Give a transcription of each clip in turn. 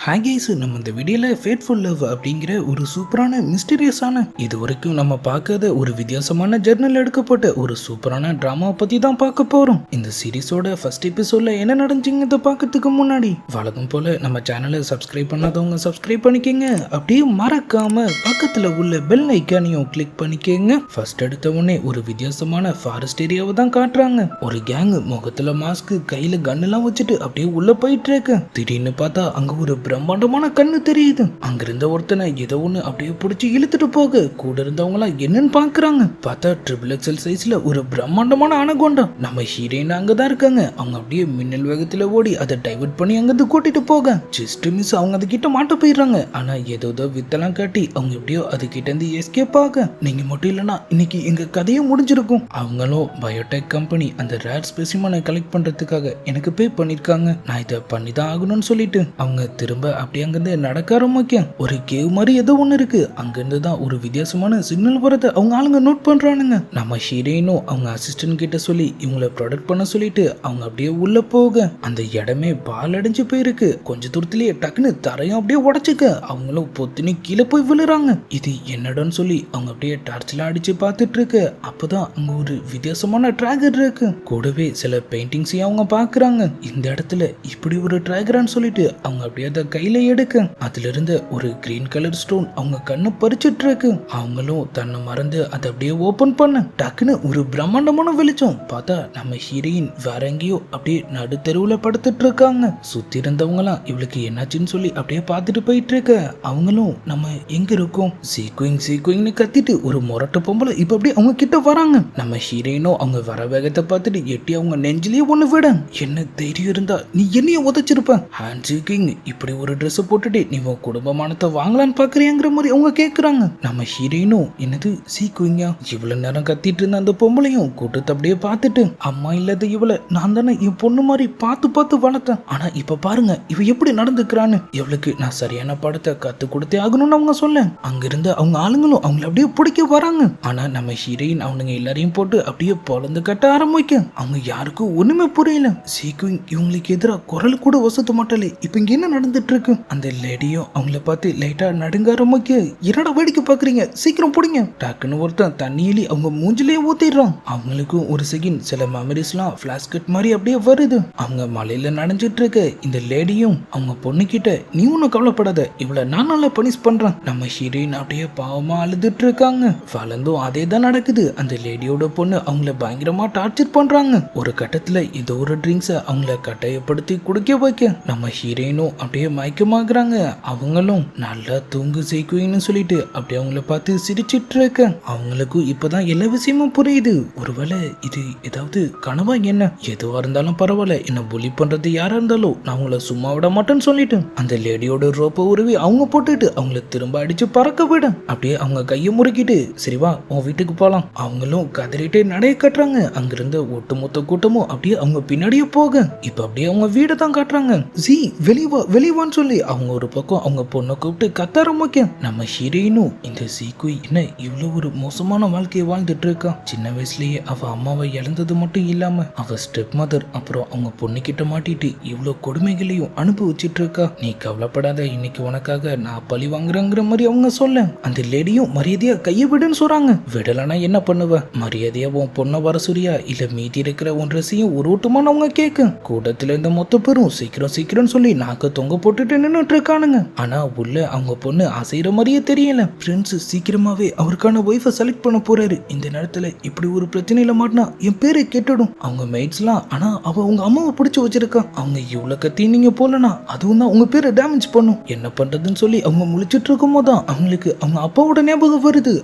Hi guys, நம்ம இந்த வீடியோல ஃபேட்ஃபுல் லவ் அப்படிங்கிற ஒரு சூப்பரான மிஸ்டீரியஸான இது வரைக்கும் நம்ம பார்க்காத ஒரு வித்தியாசமான ஜர்னல் எடுக்கப்பட்ட ஒரு சூப்பரான டிராமா பத்தி தான் பார்க்க போறோம். இந்த சீரிஸோட ஃபர்ஸ்ட் எபிசோட்ல என்ன நடந்துச்சுங்கிறத பார்க்கறதுக்கு முன்னாடி வழக்கம் போல நம்ம சேனலை சப்ஸ்கிரைப் பண்ணாதவங்க சப்ஸ்கிரைப் பண்ணிக்கங்க. அப்படியே மறக்காம பக்கத்துல உள்ள பெல் ஐக்கானையும் கிளிக் பண்ணிக்கங்க. ஃபர்ஸ்ட் எடுத்த உடனே ஒரு வித்தியாசமான ஃபாரஸ்ட் ஏரியாவை தான் காட்டுறாங்க. ஒரு கேங் முகத்துல மாஸ்க், கையில கன்னெல்லாம் வச்சுட்டு அப்படியே உள்ள போயிட்டு இருக்கு. திடீர்னு பார்த்தா அங்க ஒரு பிரம்மாண்டமான கண்ணு தெரியுது. அங்க இருந்த ஒருத்தனை ஏதோ ஒண்ணு அப்படியே பிடிச்சி இழுத்துட்டு போக கூட இருந்தவங்களா என்னன்னு பாக்குறாங்க. பார்த்தா ட்ரிபிள் எக்ஸல் சைஸ்ல ஒரு பிரம்மாண்டமான அனகொண்டா. நம்ம ஹீரோயின் அங்கதான் இருக்காங்க. அவங்க அப்படியே மின்னல் வேகத்துல ஓடி அதை டைவர்ட் பண்ணி அங்கிருந்து கூட்டிட்டு போக ஜஸ்ட் மிஸ் அவங்க அது கிட்ட மாட்ட போயிடுறாங்க. ஆனா ஏதோ வித்தெல்லாம் காட்டி அவங்க எப்படியோ அது கிட்ட இருந்து எஸ்கேப் ஆக, நீங்க மட்டும் இல்லைன்னா இன்னைக்கு எங்க கதையும் முடிஞ்சிருக்கும். அவங்களும் பயோடெக் கம்பெனி அந்த ரேர் ஸ்பெசிமனை கலெக்ட் பண்றதுக்காக எனக்கு பே பண்ணிருக்காங்க. நான் இதை பண்ணி தான் ஆகணும்னு சொல்லிட்டு அவங்க திரும்ப அப்படி அங்கிருந்து நடக்க ஆரம்பிக்க ஒரு கேவ் மாதிரி ஏதோ ஒண்ணு இருக்கு. அங்கிருந்து தான் ஒரு வித்தியாசமான சிக்னல் வரத அவங்க ஆளுங்க நோட் பண்றானுங்க. நம்ம ஹீரோயினும் அவங்க அசிஸ்டன்ட் கிட்ட சொல்லி இவங்களை ப்ரொடக்ட் பண்ண சொல்லிட்டு அவங்க அப்படியே உள்ள போக அந்த இடமே பால் அடைஞ்சு போயிருக்கு. கொஞ்ச தூரத்திலேயே டக்குன்னு தரையும் அப்படியே உடைச்சுக்க அவங்களும் பொத்துனி கீழே போய் விழுறாங்க. இது என்னடான்னு சொல்லி அவங்க அப்படியே டார்ச்ல அடிச்சு பார்த்துட்டு இருக்கு. அப்பதான் அங்க ஒரு வித்தியாசமான டிராகர் இருக்கு. கூடவே சில பெயிண்டிங்ஸையும் அவங்க பாக்குறாங்க. இந்த இடத்துல இப்படி ஒரு டிராகரான்னு சொல்லிட்டு அவங்க அப்படியே அதை கையில எடுக்க அதுல இருந்து ஒரு கிரீன் கலர் ஸ்டோன் அவங்க கண்ணு பறிச்சிட்டு இருக்கு. அவங்களும் தன்னை மறந்து அதை அப்படியே ஓபன் பண்ண டக்குன்னு ஒரு பிரம்மாண்டமான வெளிச்சம். பார்த்தா நம்ம ஹீரோயின் வேற எங்கேயோ அப்படியே நடுத்தெருவுல படுத்துட்டு இருக்காங்க. சுத்தி இருந்தவங்களாம் இவளுக்கு என்னாச்சுன்னு சொல்லி அப்படியே பார்த்துட்டு போயிட்டு இருக்க. அவங்களும் நம்ம எங்க இருக்கோம் சீக்குயிங்னு கத்திட்டு ஒரு முரட்டு பொம்பளை இப்ப அப்படியே அவங்க கிட்ட வராங்க. நம்ம ஹீரோயினும் அவங்க வர வேகத்தை பார்த்துட்டு எட்டி அவங்க நெஞ்சிலேயே ஒண்ணு விட, என்ன தைரியம் இருந்தா நீ என்னைய உதைச்சிருப்ப ஹான்சிக்கிங், இப்படி ஒரு ட்ரெஸ் போட்டுட்டு நீ உன் குடும்பமானத்தை வாங்கலான்னு பாக்குறியாங்கிற மாதிரி அவங்க கேக்குறாங்க. நம்ம ஹீரோயினும் என்னது சீக்குவிங்கா, இவ்வளவு நேரம் கத்திட்டு இருந்த அந்த பொம்பளையும் கூட்டத்தை அப்படியே பார்த்துட்டு, அம்மா இல்லாத இவளை நான் தானே என் பொண்ணு மாதிரி பார்த்து பார்த்து வளர்த்தேன். ஆனா இப்ப பாருங்க இவ எப்படி நடந்துக்கிறான்னு, இவளுக்கு நான் சரியான படத்தை கத்து கொடுத்தே ஆகணும்னு அவங்க சொல்ல அங்கிருந்து அவங்க ஆளுங்களும் அவங்களை அப்படியே பிடிக்க வராங்க. ஆனா நம்ம ஹீரோயின் அவனுங்க எல்லாரையும் போட்டு அப்படியே பொழந்து கட்ட ஆரம்பிக்க அவங்க யாருக்கும் ஒண்ணுமே புரியல. சீக்குவிங் இவங்களுக்கு எதிராக குரல் கூட வசத்து மாட்டலே. இப்ப இங்க என்ன நடந்துட்டு இருக்கு? அந்த லேடியும் அவங்கள பார்த்து லைட்டா நடுங்க ஆரம்பிக்க, என்னடா வேடிக்கை பாக்குறீங்க, சீக்கிரம் பிடிங்க. டக்குன்னு ஒருத்தன் தண்ணியிலி அவங்க மூஞ்சிலேயே ஊத்திடுறான். அவங்களுக்கும் ஒரு செகண்ட் சில மெமரிஸ்லாம் பிளாஷ் கட் மாதிரி அப்படியே வருது. அவங்க மலையில நனைஞ்சிட்டு இருக்க இந்த லேடியும் அவங்க பொண்ணு கிட்ட, நீ ஒன்னும் கவலைப்படாத, இவள நான் நல்லா பனிஷ் பண்றேன். நம்ம ஹீரோயின் அப்படியே பாவமா அழுதுட்டு இருக்காங்க. வளர்ந்தும் அதே தான் நடக்குது. அந்த லேடியோட பொண்ணு அவங்கள பயங்கரமா டார்ச்சர் பண்றாங்க. ஒரு கட்டத்துல ஏதோ ஒரு ட்ரிங்க்ஸை அவங்கள கட்டாயப்படுத்தி குடிக்க வைக்க நம்ம ஹீரோயினும் அப்படியே மயக்கமாகறாங்க. அவங்களும் நல்லா தூங்கு சீக்குயின்னு சொல்லிட்டு அப்படியே அவங்கள பார்த்து சிரிச்சிட்டு இருக்க. அவங்களுக்கும் இப்பதான் எல்லா விஷயமும் புரியுது. ஒருவேளை இது ஏதாவது கனவா என்ன? எதுவா இருந்தாலும் பரவாயில்ல, என்ன புலி பண்றது யாரா இருந்தாலும் நான் அவங்கள சும்மா விட மாட்டேன்னு சொல்லிட்டு அந்த லேடியோட ரோப்பை உருவி அவங்க போட்டுட்டு அவங்கள திரும்ப அடிச்சு பறக்க விட அப்படியே அவங்க கையை முறுக்கிட்டு, சரிவா உன் வீட்டுக்கு போலாம். அவங்களும் கதறிட்டே நடைய கட்டுறாங்க. அங்கிருந்த ஒட்டுமொத்த கூட்டமும் அப்படியே அவங்க பின்னாடியே போக இப்ப அப்படியே அவங்க வீடை தான் காட்டுறாங்க. ஜி வெளிவான்னு சொல்லி அவங்க ஒரு பக்கம் அவங்க பொண்ணை கூப்பிட்டு கத்த ஆரம்பிக்க நம்ம ஹீரோயினும் இந்த சீக்குய் என்ன இவ்வளவு ஒரு மோசமான வாழ்க்கையை வாழ்ந்துட்டு இருக்கா. சின்ன வயசுலயே அவ அம்மாவை இழந்தது மட்டும் இல்லாம அவ ஸ்டெப் மதர் அப்புறம் அவங்க பொண்ணு கிட்ட மாட்டிட்டு இவ்வளவு கொடுமைகளையும் அனுபவிச்சுட்டு இருக்கா. நீ கவலைப்படாத, இன்னைக்கு உனக்காக நான் பழி வாங்குறேங்கிற மாதிரி அவங்க சொல்ல அந்த லேடியும் மரியாதையா கையை விடுன்னு சொல்றாங்க. விடலனா என்ன பண்ணுவ, மரியாதையா உன் பொண்ணை வர சொல்றியா இல்ல மீதி இருக்கிற ஒன் ட்ரெஸ்ஸையும் ஒரு ஓட்டுமான்னு அவங்க கேட்க கூட்டத்துல இந்த மொத்த பேரும் சீக்கிரம் சொல்லி நாக்க தொங்க போட்டுட்டு நின்னுட்டு இருக்கானுங்க. ஆனா உள்ள அவங்க பொண்ணு அசைற மாதிரியே தெரியல. ஃப்ரெண்ட்ஸ் சீக்கிரமாவே அவருக்கான ஒய்ஃபை செலக்ட் பண்ண போறாரு. இந்த நேரத்துல இப்படி ஒரு பிரச்சனையில மாட்டினா என் பேரை கெட்டுடும். அவங்க மெய்ட்ஸ்லாம் ஆனா அவ உங்க அம்மாவை பிடிச்சு வச்சிருக்கா. அவங்க இவ்வளவு கத்தி நீங்க போலனா அதுவும் தான் உங்க பேரை டேமேஜ் பண்ணும். என்ன பண்றதுன்னு சொல்லி அவங்க முழிச்சிட்டு இருக்கும் போதுதான் அவங்களுக்கு அவங்க அப்பாவோட ஞாபகம் வருது.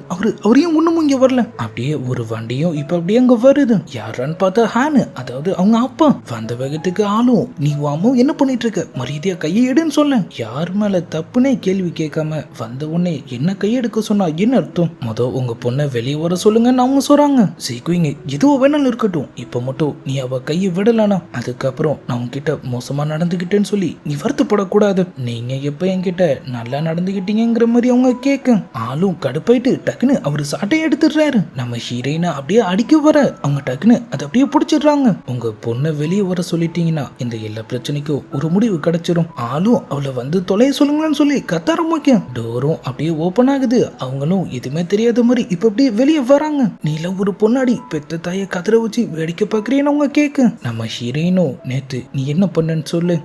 அவரையும் ஒண்ணும் இங்க வரல. அப்படியே ஒரு வண்டியும் இப்ப அப்படியே அங்க வருது. யாரான்னு பார்த்தா ஹானு, அதாவது அவங்க அப்பா. வந்த வேகத்துக்கு ஆளும், நீ அம்மா என்ன பண்ணிட்டு இருக்க, மரியாதையா கையை எடுன்னு சொல்ல. யார் மேல தப்புனே கேள்வி கேட்காம வந்த உடனே என்ன கையெடுக்க சொன்னா என்ன அர்த்தம்? உங்க பொண்ணை வெளியே வர சொல்லுங்கன்னு அவங்க சொல்றாங்க. சீக்குவிங்க எதுவோ வேணாலும் இருக்கட்டும், இப்ப மட்டும் நீ அவ கையை விடலானா அதுக்கப்புறம் நான் உன்கிட்ட மோசமா நடந்துகிட்டேன்னு சொல்லி நீ வருத்தப்படக்கூடாது. நீங்க எப்ப என்கிட்ட நல்லா நடந்துகிட்டீங்கிற மாதிரி அவங்க கேட்க ஆளும் கடுப்பாயிட்டு டக்குன்னு அவரு சாட்டையை எடுத்துடுறாரு. நம்ம ஹீரோயினா அப்படியே அடிக்க வர அவங்க டக்குன்னு அதை அப்படியே பிடிச்சிடுறாங்க. உங்க பொண்ணை வெளியே வர சொல்லிட்டீங்கன்னா இந்த எல்லா பிரச்சனைக்கும் ஒரு முடிவு கிடைச்சிடும். ஆளும் ஆளும் அவளை வந்து தொலைய சொல்லுங்களேன்னு சொல்லி கத்த ஆரம்பிக்கும். டோரும் அப்படியே ஓபன் ஆகுது. அவங்களும் எதுவுமே தெரியாத மாதிரி இப்ப அப்படியே வெளியே வராங்க. நீல ஒரு பொண்ணாடி பெத்த தாயை கதற வச்சு வேடிக்கை பாக்குறேன்னு அவங்க கேட்க நம்ம ஹீரோயினும் நேத்து நீ என்ன பண்ணன்னு சொல்லு.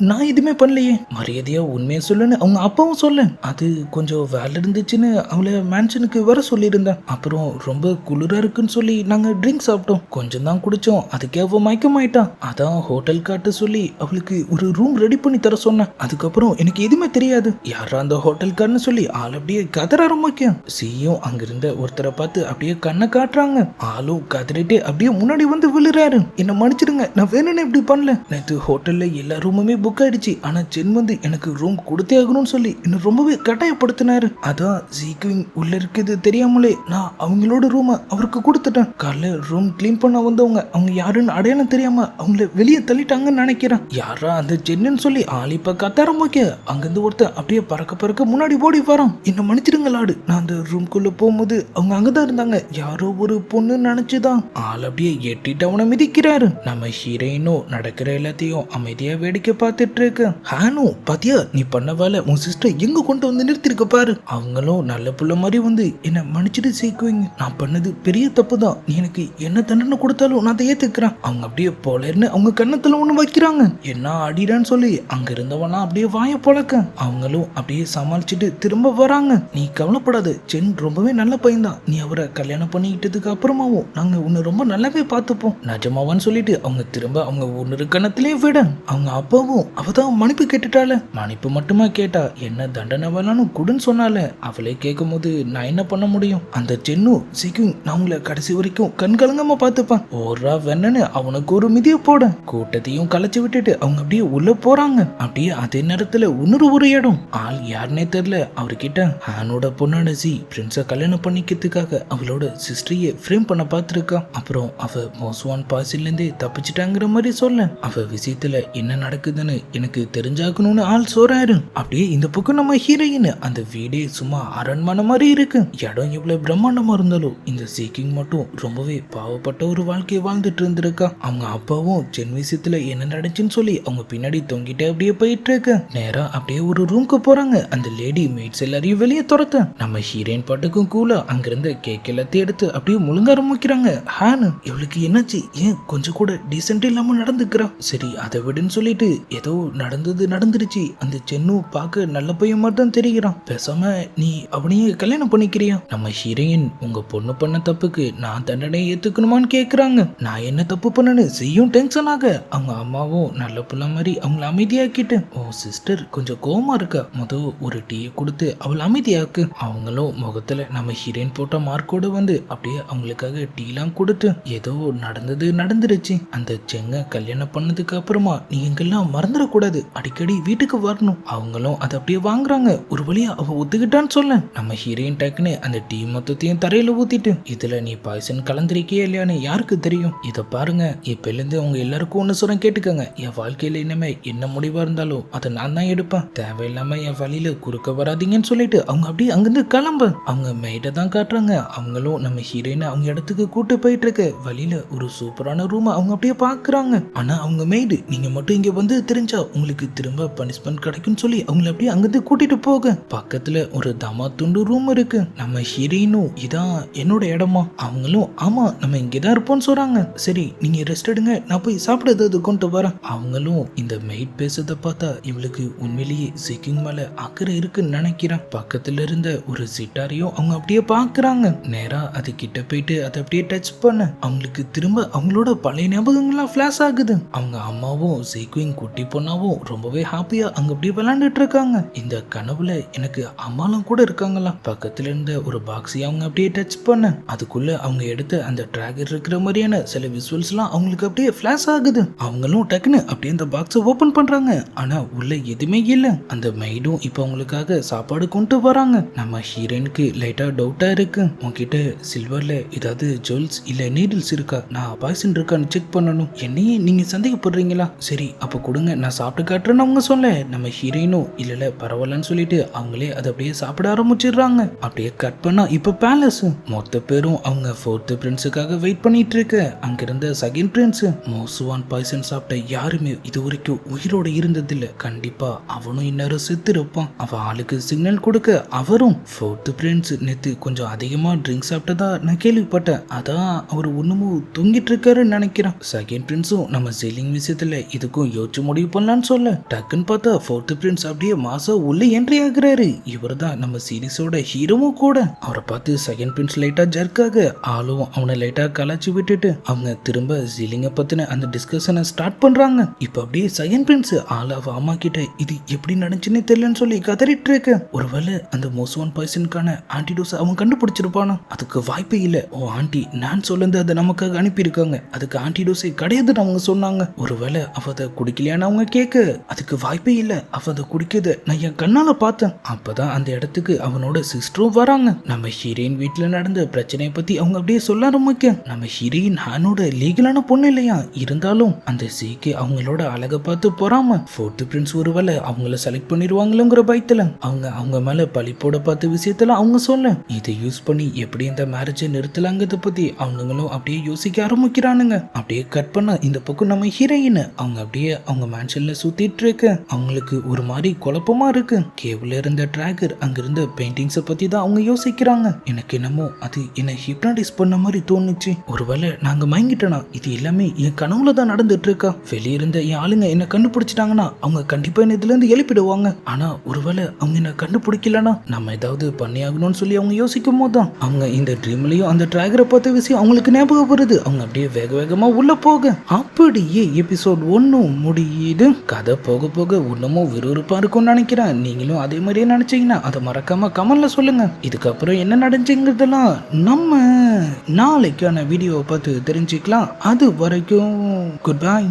நான் எதுவுமே பண்ணலையே, மரியாதையா உண்மையை சொல்லுன்னு அவங்க அப்பாவும் சொல்ல. அது கொஞ்சம் வேலை இருந்துச்சுன்னு அவளை மேன்ஷனுக்கு வர சொல்லியிருந்தேன். அப்புறம் ரொம்ப குளிரா இருக்குன்னு சொல்லி நாங்க ட்ரிங்க் சாப்பிட்டோம், கொஞ்சம் தான் குடிச்சோம். அதுக்கே அவ மயக்கமாயிட்டா. அதான் ஹோட்டல் காட்ட சொல்லி அவளுக்கு ஒரு ரூம் ரெடி பண்ணி தர சொன்னேன். அதுக்கப்புறம் எனக்கு எதுவுமே தெரியாது, யாரா அந்த ஹோட்டல்காரன்னு சொல்லி ஆள் அப்படியே கதற ஆரம்பிக்கும். சீயும் அங்கிருந்த ஒருத்தரை பார்த்து அப்படியே கண்ணை காட்டுறாங்க. ஆளும் கதறிட்டே அப்படியே முன்னாடி வந்து விழுறாரு. என்ன மன்னிச்சிடுங்க, நான் வேணும்னு இப்படி பண்ணல. நேற்று ஹோட்டல்ல எல்லா ரூமுமே புக் ஆயிடுச்சு. ஆனா சென் வந்து எனக்கு ரூம் கொடுத்தே ஆகணும்னு சொல்லி இன்னும் ரொம்பவே கட்டாயப்படுத்தினாரு. அதான் சீக்கிரம் உள்ள இருக்குது தெரியாமலே நான் அவங்களோட ரூமை அவருக்கு கொடுத்துட்டேன். காலைல ரூம் கிளீன் பண்ண வந்தவங்க அவங்க யாருன்னு அடையாளம் தெரியாம அவங்கள வெளியே தள்ளிட்டாங்கன்னு நினைக்கிறேன். யாரா அந்த சென்னுன்னு சொல்லி ஆளிப்ப கத்தாரம் வைக்க அங்கிருந்து ஒருத்தர் அப்படியே பறக்க முன்னாடி ஓடி வரான். என்ன மன்னிச்சிடுங்களாடு, நான் அந்த ரூம்குள்ள போகும்போது அவங்க அங்கதான் இருந்தாங்க, யாரோ ஒரு பொண்ணு நினைச்சுதான். ஆள் அப்படியே எட்டிட்டு அவனை மிதிக்கிறாரு. நம்ம ஹீரோயினும் நடக்கிற எல்லாத்தையும் அமைதியா வேடிக்கை பார்த்துட்டு இருக்கு. ஹானு பாத்தியா நீ பண்ண வேலை உன் சிஸ்டர் எங்க கொண்டு வந்து நிறுத்திருக்க பாரு. அவங்களும் நல்ல புள்ள மாதிரி வந்து என்ன மன்னிச்சிட்டு சேர்க்குவீங்க, நான் பண்ணது பெரிய தப்பு தான், நீ எனக்கு என்ன தண்டனை கொடுத்தாலும் நான் அதை ஏத்துக்கிறேன். அவங்க அப்படியே போலன்னு அவங்க கண்ணத்துல ஒண்ணு வைக்கிறாங்க. என்ன அடிடான்னு சொல்லி அங்க இருந்தவனா அப்படியே வாய பொழக்க அவங்களும் அப்படியே சமாளிச்சுட்டு திரும்ப வராங்க. நீ கவலைப்படாத, சென் ரொம்பவே நல்ல பையன் தான், நீ அவரை கல்யாணம் பண்ணிக்கிட்டதுக்கு அப்புறமாவும் நாங்க உன்னை ரொம்ப நல்லாவே பார்த்துப்போம் நிஜமாவான்னு சொல்லிட்டு அவங்க திரும்ப அவங்க ஒன்னு கணத்திலே விட அவங்க அப்பாவும் அவதான் மன்னிப்பு கேட்டுட்டால. மன்னிப்பு மட்டுமா கேட்டா என்ன தண்டனை வேணாலும் குடுன்னு சொன்னால. அவளே கேட்கும் போது நான் என்ன பண்ண முடியும். அந்த சென்னும் சீக்கிரம் நான் உங்களை கடைசி வரைக்கும் கண்கலங்கமா பார்த்துப்பேன் ஓரா வேணுன்னு அவனுக்கு ஒரு மிதிய போட கூட்டத்தையும் கலைச்சு விட்டுட்டு அவங்க அப்படியே உள்ள போறாங்க. அப்படியே அதே நேரத்துல இன்னொரு ஒரு இடம் ஆள் யாருன்னே தெரியல அவர்கிட்ட ஹானோட பொண்ணான சி பிரின்ஸ கல்யாணம் பண்ணிக்கிறதுக்காக அவளோட சிஸ்டரையே ஃப்ரேம் பண்ண பார்த்துருக்கா. அப்புறம் அவ மோஸ்வான் பாசில இருந்தே தப்பிச்சிட்டாங்கிற மாதிரி சொல்ல அவ விஷயத்துல என்ன நடக்குதுன்னு எனக்கு தெரிஞ்சாக்கணும்னு ஆள் சொல்றாரு. அப்படியே இந்த பக்கம் நம்ம ஹீரோயின் அந்த வீடே சும்மா அரண்மனை மாதிரி இருக்கு. இடம் இவ்வளவு பிரம்மாண்டமா இருந்தாலும் இந்த சீக்கிங் மட்டும் ரொம்பவே பாவப்பட்ட ஒரு வாழ்க்கையை வாழ்ந்துட்டு இருந்திருக்கா. அவங்க அப்பாவும் சென் விஷயத்துல என்ன நடந்துச்சுன்னு சொல்லி அவங்க பின்னாடி தொங்கிட்டே அப்படியே போயிட்டு இருக்கு. நேரா அப்படியே ஒரு ரூம்க்கு போறாங்க. அந்த லேடி மேட்ஸ் எல்லாரையும் வெளியே துரத்த நம்ம ஹீரோயின் பாட்டுக்கும் கூலா அங்கிருந்த கேக் எல்லாத்தையும் எடுத்து அப்படியே முழுங்க ஆரம்பிக்கிறாங்க. ஹானு இவளுக்கு என்னாச்சு, ஏன் கொஞ்சம் கூட டீசென்ட் இல்லாம நடந்துக்கிறா. சரி அதை விடுன்னு சொல்லிட்டு ஏதோ நடந்துருச்சு. அந்த சென்னு பார்க்க நல்ல பையன் மாதிரி தான் தெரிகிறான், பேசாம நீ அவனையே கல்யாணம் பண்ணிக்கிறியா. நம்ம ஹீரோயின் உங்க பொண்ணு பண்ண தப்புக்கு நான் தண்டனை ஏத்துக்கணுமான்னு கேக்குறாங்க. நான் என்ன தப்பு பண்ணனு செய்யும் டென்ஷன் ஆக அவங்க அம்மாவும் நல்ல புள்ள மாதிரி அவங்கள அமைதியாக்கிட்டு ஓ சிஸ்டர் கொஞ்சம் கோவமா இருக்கா, ஒரு டீயை கொடுத்து அவள் அமைதியாக்கு. அவங்களும் முகத்துல நம்ம ஹீரோயின் போட்ட மார்க்கோட வந்து அப்படியே அவங்களுக்காக டீலாம் கொடுத்து ஏதோ நடந்துருச்சு. அந்த செங்க கல்யாணம் பண்ணதுக்கு அப்புறமா நீ எங்கெல்லாம் மறந்துடக்கூடாது, அடிக்கடி வீட்டுக்கு வரணும். அவங்களும் அதை அப்படியே வாங்குறாங்க. ஒரு வழியா அவ ஒத்துக்கிட்டான்னு சொல்ல நம்ம ஹீரோயின் டக்குன்னு அந்த டீ மொத்தத்தையும் தரையில ஊத்திட்டு இதுல நீ பாய்சன் கலந்திருக்கியே இல்லையான்னு யாருக்கு தெரியும், இதை பாருங்க இப்ப இருந்து அவங்க எல்லாருக்கும் ஒண்ணு சொல்றேன் கேட்டுக்கங்க, என் வாழ்க்கையில இனிமே என்ன முடிவா இருந்தாலும் அதை நான் தான் எடுப்பேன், தேவையில்லாம என் வழியில குறுக்க வராதீங்கன்னு சொல்லிட்டு அவங்க அப்படியே அங்கிருந்து கிளம்ப அவங்க மெய்ட தான் காட்டுறாங்க. அவங்களும் நம்ம ஹீரோயினை அவங்க இடத்துக்கு கூட்டு போயிட்டு இருக்க வழியில ஒரு சூப்பரான ரூம் அவங்க அப்படியே பாக்குறாங்க. ஆனா அவங்க மெய்டு நீங்க மட்டும் இங்க வந்து தெரிஞ்சா உங்களுக்கு திரும்ப பனிஷ்மெண்ட் கிடைக்கும்னு சொல்லி அவங்களை அப்படியே அங்கிருந்து கூட்டிட்டு போக பக்கத்துல ஒரு தமா துண்டு ரூம் இருக்கு. நம்ம ஹீரோயினும் இதான் என்னோட இடமா, அவங்களும் ஆமா நம்ம இங்கதான் இருப்போம்னு சொல்றாங்க. சரி நீங்க ரெஸ்ட் எடுங்க, நான் போய் சாப்பிட ஏதாவது கொண்டு வரேன். அவங்களும் இந்த மெய்ட் பேசுறத பார்த்தா இவளுக்கு உண்மையிலேயே சிக்கிங் மேல அக்கறை இருக்குன்னு நினைக்கிறேன். பக்கத்துல இருந்த ஒரு சிட்டாரையும் அவங்க அப்படியே பாக்குறாங்க. நேரா அது கிட்ட போயிட்டு அதை அப்படியே டச் பண்ண அவங்களுக்கு திரும்ப அவங்களோட பழைய ஞாபகங்கள்லாம் ஃபிளாஷ் ஆகுது. அவங்க அம்மாவும் சீக்விங் குட்டி பொண்ணாவும் ரொம்பவே ஹாப்பியா அங்க அப்படியே விளையாண்டுட்டு இருக்காங்க. இந்த கனவுல எனக்கு அம்மாலாம் கூட இருக்காங்களா. பக்கத்துல இருந்த ஒரு பாக்ஸையும் அவங்க அப்படியே டச் பண்ண அதுக்குள்ள அவங்க எடுத்த அந்த டிராகர் இருக்கிற மாதிரியான சில விசுவல்ஸ் எல்லாம் அவங்களுக்கு அப்படியே ஃபிளாஷ் ஆகுது. அவங்களும் டக்குன்னு அப்படியே அந்த பாக்ஸை ஓபன் பண்றாங்க. ஆனா உள்ள எதுவுமே இல்ல. அந்த மெய்டும் இப்ப அவங்களுக்காக சாப்பாடு கொண்டு வராங்க. நம்ம ஹீரோயினுக்கு லைட்டா டவுட்டா இருக்கு, உங்ககிட்ட சில்வர்ல ஏதாவது ஜுவல்ஸ் இல்ல நீடில்ஸ் இருக்கா, நான் பாய்சன் இருக்கான்னு செக் பண்ணணும், என்னையே நீங்க சந்தேகப்படுறீங்களா, சரி அப்ப கொடுங்க நான் சாப்பிட்டு காட்டுறேன்னு அவங்க சொல்ல நம்ம ஹீரோயினும் இல்ல பரவாயில்லன்னு சொல்லிட்டு அவங்களே அதை அப்படியே சாப்பிட ஆரம்பிச்சிடுறாங்க. அப்படியே கட் பண்ணா இப்ப பேலஸ் மொத்த பேரும் அவங்க 4th பிரின்ஸுக்காக வெயிட் பண்ணிட்டு இருக்க. அங்கிருந்த செகண்ட் பிரின்ஸ் மோஸ்வான் பாய்சன் சாப்பிட்ட யாருமே இது வரைக்கும் உயிரோட இருந்ததில்ல. இல்ல, கண்டிப்பா அவனும் இந்நேரம் செத்து இருப்பான். அவ ஆளுக்கு சிக்னல் கொடுக்க அவரும் ஃபோர்த் பிரின்ஸ் நேத்து கொஞ்சம் அதிகமா ட்ரிங்க் சாப்பிட்டதா நான் கேள்விப்பட்டேன். அதான் அவர் ஒண்ணுமும் தொங்கிட்டு இருக்காருன்னு நினைக்கிறேன். செகண்ட் பிரின்ஸும் நம்ம சீலிங் விஷயத்துல இதுக்கும் யோசிச்சு முடிவு பண்ணலான்னு சொல்ல டக்குன்னு பார்த்தா ஃபோர்த் பிரின்ஸ் அப்படியே மாசா உள்ள என்ட்ரி ஆகுறாரு. இவர் தான் நம்ம சீரிஸோட ஹீரோவும் கூட. அவரை பார்த்து செகண்ட் பிரின்ஸ் லைட்டா ஜர்க்காக ஆளும் அவனை லைட்டா கலாச்சி விட்டுட்டு அவங்க திரும்ப சீலிங்க பத்தின அந்த டிஸ்கஷனை ஸ்டார்ட் பண்றாங்க. இப்ப அப்படியே செகண்ட் பிரின்ஸ் ஆளாவ அம்மா கிட்ட இது எப்படி நடந்துச்சுன்னே தெரியலன்னு சொல்லி கதறிட்டு இருக்க. ஒருவேளை அந்த மோசோன் பாய்சனுக்கான ஆன்டிடோஸ் அவன் கண்டுபிடிச்சிருப்பானா? அதுக்கு வாய்ப்பே இல்ல. ஓ ஆண்டி நான் சொல்லுறது அதை நமக்காக அனுப்பியிருக்காங்க, அதுக்கு ஆன்டிடோஸே கிடையாதுன்னு அவங்க சொன்னாங்க. ஒருவேளை அவ அதை குடிக்கலையான்னு அவங்க கேட்க அதுக்கு வாய்ப்பே இல்ல, அவ அதை குடிக்கத நான் என் கண்ணால பார்த்தேன். அப்பதான் அந்த இடத்துக்கு அவனோட சிஸ்டரும் வராங்க. நம்ம ஹீரோயின் வீட்டுல நடந்த பிரச்சனையை பத்தி அவங்க அப்படியே சொல்ல ஆரம்பிக்க நம்ம ஹீரோயின் ஹானோட லீகலான பொண்ணு இல்லையா, இருந்தாலும் அந்த சீக்கு அவங்களோட அழகை பார்த்து போறாம ஃபோர்த் பிரின்ஸ் ஒருவேளை அவங்கள செலக்ட் பண்ணிடுவாங்களோங்கிற பயத்துல அவங்க மேல பழி போட பார்த்த விஷயத்துல அவங்க சொல்ல இதை யூஸ் பண்ணி எப்படி இந்த மேரேஜை நிறுத்தலாங்கிறத பத்தி அவங்களும் அப்படியே யோசிக்க ஆரம்பிக்கிறானுங்க. அப்படியே கட் பண்ண இந்த பக்கம் நம்ம ஹீரோயின் அவங்க அப்படியே அவங்க மேன்ஷன்ல சுத்திட்டு இருக்க அவங்களுக்கு ஒரு மாதிரி குழப்பமா இருக்கு. கேவ்ல இருந்த டிராகர் அங்க இருந்த பெயிண்டிங்ஸை பத்தி தான் அவங்க யோசிக்கிறாங்க. எனக்கு என்னமோ அது என்ன ஹிப்னாடைஸ் பண்ண மாதிரி தோணுச்சு. ஒருவேளை நாங்க மயங்கிட்டோனா இது எல்லாமே என் கனவுல தான் நடந்துட்டு இருக்கா. வெளியே இருந்த என் ஆளுங்க என்ன கண்டுபிடிச்சிட்டாங்கன்னா அவங்க கண்டிப்பா என்ன இதுல இருந்து எழுப்பிடுவாங்க. ஆனா ஒருவேளை அவங்க என்ன கண்டுபிடிக்கலனா நம்ம ஏதாவது பண்ணி ஆகணும்னு சொல்லி அவங்க யோசிக்கும் போதுதான் அவங்க இந்த ட்ரீம்லயும் அந்த டிராகரை பார்த்த விஷயம் அவங்களுக்கு ஞாபகம் வருது. அவங்க அப்படியே வேக வேகமா உள்ள போக அப்படியே எபிசோட் 1 முடியுது. கதை போக போக இன்னமும் விறுவிறுப்பா இருக்கும்னு நினைக்கிறேன். நீங்களும் அதே மாதிரியே நினைச்சீங்கன்னா அதை மறக்காம கமெண்ட்ல சொல்லுங்க. இதுக்கப்புறம் என்ன நடந்துச்சுங்கிறதெல்லாம் நம்ம நாளைக்கான வீடியோவை பார்த்து தெரிஞ்சுக்கலாம். அது வரைக்கும் குட் பை.